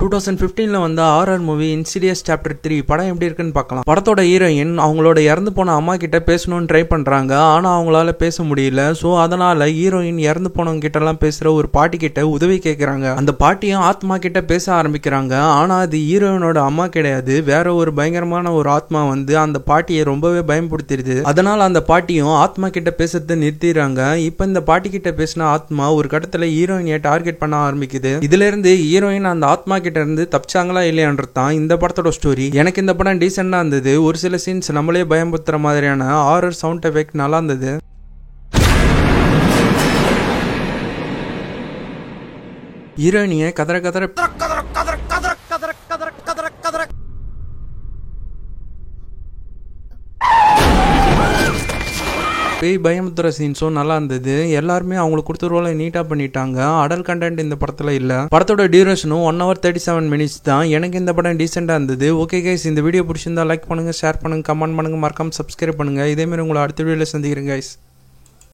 2015ல வந்த horror movie Insidious chapter 3 படம் எப்படி இருக்குன்னு பார்க்கலாம். படத்தோட ஹீரோயின் அவங்களோட இறந்து போன அம்மா கிட்ட பேசணும்னு ட்ரை பண்றாங்க. ஆனா அவங்களால பேச முடியல. சோ அதனால ஹீரோயின் இறந்து போனவங்க கிட்ட எல்லாம் பேசுற ஒரு பாட்டி கிட்ட உதவி கேட்கறாங்க. அந்த பாட்டியும் ஆத்மா கிட்ட பேச ஆரம்பிக்கிறாங்க. ஆனா அது ஹீரோயினோட அம்மா கிடையாது, வேற ஒரு பயங்கரமான ஒரு ஆத்மா வந்து அந்த பாட்டியை ரொம்பவே பயன்படுத்திடுது. அதனால அந்த பாட்டியும் ஆத்மா கிட்ட பேசுறதை நிறுத்திடுறாங்க. இப்ப இந்த பாட்டி கிட்ட பேசின ஆத்மா ஒரு கட்டத்துல ஹீரோயினியை டார்கெட் பண்ண ஆரம்பிக்குது. இதுல இருந்து ஹீரோயின் அந்த ஆத்மா கிட்ட இருந்து தப்பிச்சாங்களா இல்லையான்றதான் இந்த படத்தோட ஸ்டோரி. எனக்கு இந்த படம் டீசெண்டா இருந்தது. ஒரு சில சீன்ஸ் நம்மளே பயமுறுத்துற மாதிரியான ஹாரர் சவுண்ட் எஃபெக்ட் நல்லா இருந்தது. ஹீரோயினியை கதற கதற பேய் பயமுத்துற சீன்ஸும் நல்லா இருந்தது. எல்லாருமே அவங்களுக்கு கொடுத்த ரோலை நீட்டா பண்ணிட்டாங்க. அடல் கண்டென்ட் இந்த படத்துல இல்ல. படத்தோட டியூரேஷனும் 1 hour 37 minutes தான். எனக்கு இந்த படம் டீசெண்டா இருந்தது. ஓகே கைஸ், இந்த வீடியோ பிடிச்சிருந்தா லைக் பண்ணுங்க, ஷேர் பண்ணுங்க, கமெண்ட் பண்ணுங்க, மறக்காம சப்ஸ்கிரைப் பண்ணுங்க. இதே மாதிரி உங்களை அடுத்த வீடியோல சந்திக்கிறேன் கைஸ்.